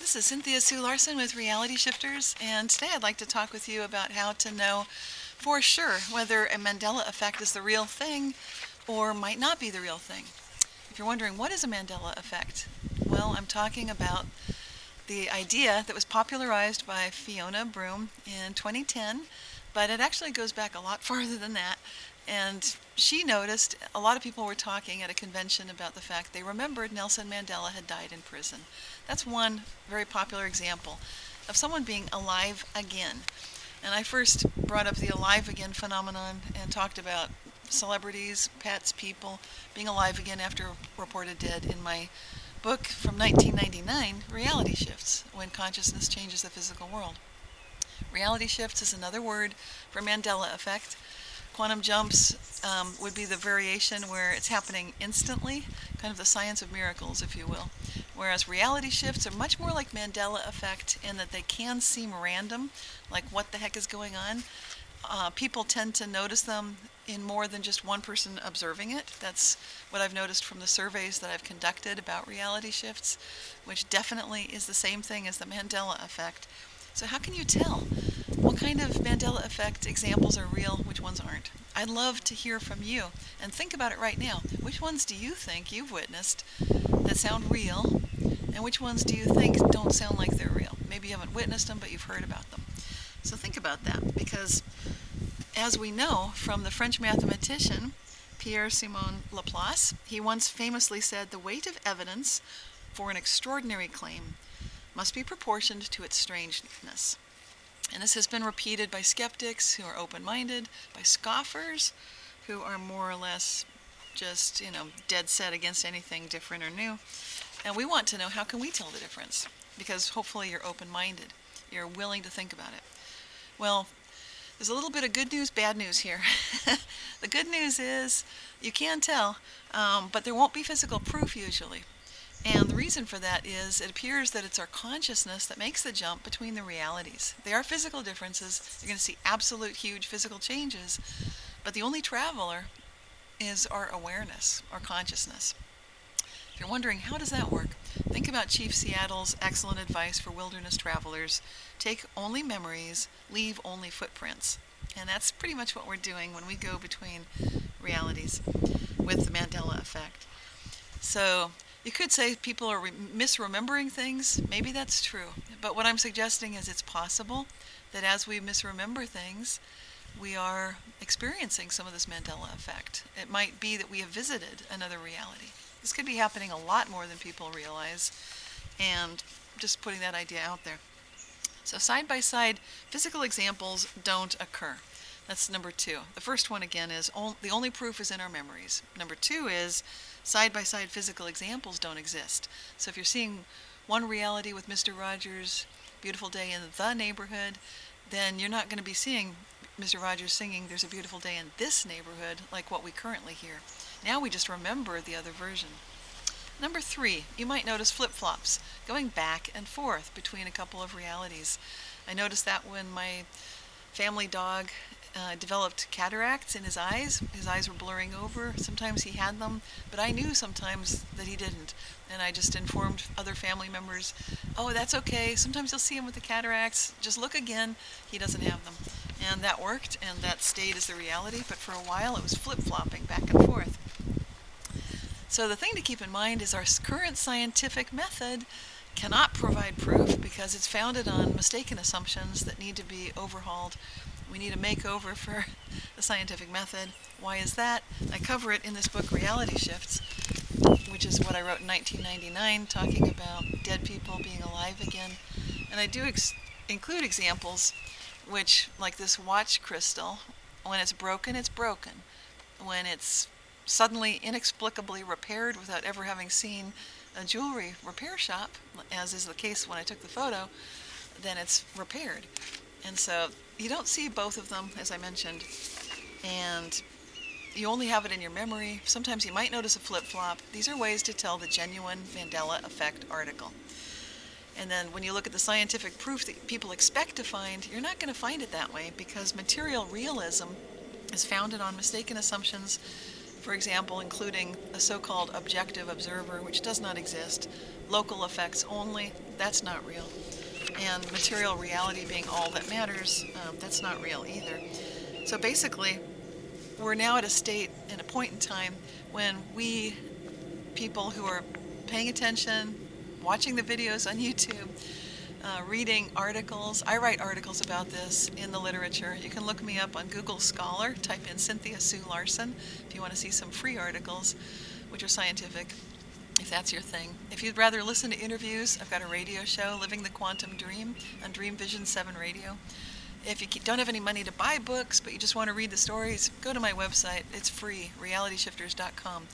This is Cynthia Sue Larson with Reality Shifters, and today I'd like to talk with you about how to know for sure whether a Mandela effect is the real thing or might not be the real thing. If you're wondering what is a Mandela effect, well, I'm talking about the idea that was popularized by Fiona Broome in 2010, but it actually goes back a lot farther than that. And she noticed a lot of people were talking at a convention about the fact they remembered Nelson Mandela had died in prison. That's one very popular example of someone being alive again. And I first brought up the alive again phenomenon and talked about celebrities, pets, people being alive again after reported dead in my book from 1999, Reality Shifts, When Consciousness Changes the Physical World. Reality shifts is another word for Mandela effect. Quantum jumps would be the variation where it's happening instantly, kind of the science of miracles, if you will. Whereas reality shifts are much more like Mandela effect in that they can seem random, like what the heck is going on. People tend to notice them in more than just one person observing it. That's what I've noticed from the surveys that I've conducted about reality shifts, which definitely is the same thing as the Mandela effect. So how can you tell what kind of Mandela effect examples are real, which ones aren't? I'd love to hear from you, and think about it right now. Which ones do you think you've witnessed that sound real, and which ones do you think don't sound like they're real? Maybe you haven't witnessed them, but you've heard about them. So think about that, because as we know from the French mathematician Pierre-Simon Laplace, he once famously said, "The weight of evidence for an extraordinary claim must be proportioned to its strangeness." And this has been repeated by skeptics who are open-minded, by scoffers who are more or less just, dead set against anything different or new. And we want to know, how can we tell the difference? Because hopefully you're open-minded. You're willing to think about it. Well, there's a little bit of good news, bad news here. The good news is you can tell, but there won't be physical proof usually. And the reason for that is it appears that it's our consciousness that makes the jump between the realities. They are physical differences. You're going to see absolute huge physical changes, but the only traveler is our awareness, our consciousness. If you're wondering, how does that work? Think about Chief Seattle's excellent advice for wilderness travelers. Take only memories, leave only footprints. And that's pretty much what we're doing when we go between realities with the Mandela effect. So you could say people are misremembering things. Maybe that's true. But what I'm suggesting is it's possible that as we misremember things, we are experiencing some of this Mandela effect. It might be that we have visited another reality. This could be happening a lot more than people realize, and just putting that idea out there. So side by side, physical examples don't occur. That's number two. The first one, again, is the only proof is in our memories. Number two is side-by-side physical examples don't exist. So if you're seeing one reality with Mr. Rogers' Beautiful Day in the Neighborhood, then you're not going to be seeing Mr. Rogers singing "There's a Beautiful Day in This Neighborhood" like what we currently hear. Now we just remember the other version. Number three, you might notice flip-flops, going back and forth between a couple of realities. I noticed that when my family dog developed cataracts in his eyes. His eyes were blurring over. Sometimes he had them, but I knew sometimes that he didn't. And I just informed other family members, "Oh, that's okay. Sometimes you'll see him with the cataracts. Just look again. He doesn't have them." And that worked, and that stayed as the reality. But for a while, it was flip-flopping back and forth. So the thing to keep in mind is our current scientific method cannot provide proof because it's founded on mistaken assumptions that need to be overhauled. We need a makeover for the scientific method. Why is that? I cover it in this book, Reality Shifts, which is what I wrote in 1999, talking about dead people being alive again. And I do include examples which, like this watch crystal, when it's broken, it's broken. When it's suddenly inexplicably repaired without ever having seen a jewelry repair shop, as is the case when I took the photo, then it's repaired. And so you don't see both of them, as I mentioned, and you only have it in your memory. Sometimes you might notice a flip-flop. These are ways to tell the genuine Mandela Effect article. And then when you look at the scientific proof that people expect to find, you're not going to find it that way because material realism is founded on mistaken assumptions For example, including a so-called objective observer, which does not exist, local effects only, that's not real, and material reality being all that matters, that's not real either. So basically, we're now at a state and a point in time when we, people who are paying attention, watching the videos on YouTube, reading articles. I write articles about this in the literature. You can look me up on Google Scholar, type in Cynthia Sue Larson if you want to see some free articles which are scientific, if that's your thing. If you'd rather listen to interviews, I've got a radio show, Living the Quantum Dream, on Dream Vision 7 Radio. If you don't have any money to buy books, but you just want to read the stories, go to my website. It's free, realityshifters.com.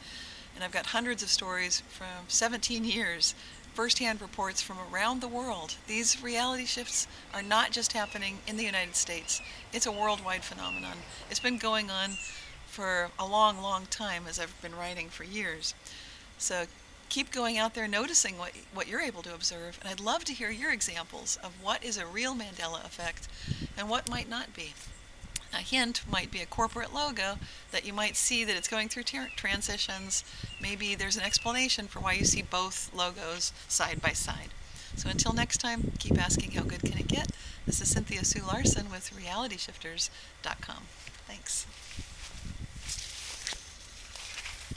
And I've got hundreds of stories from 17 years, first-hand reports from around the world. These reality shifts are not just happening in the United States. It's a worldwide phenomenon. It's been going on for a long, long time, as I've been writing for years. So keep going out there noticing what you're able to observe. And I'd love to hear your examples of what is a real Mandela effect and what might not be. A hint might be a corporate logo that you might see that it's going through transitions. Maybe there's an explanation for why you see both logos side by side. So until next time, keep asking how good can it get. This is Cynthia Sue Larson with realityshifters.com. Thanks.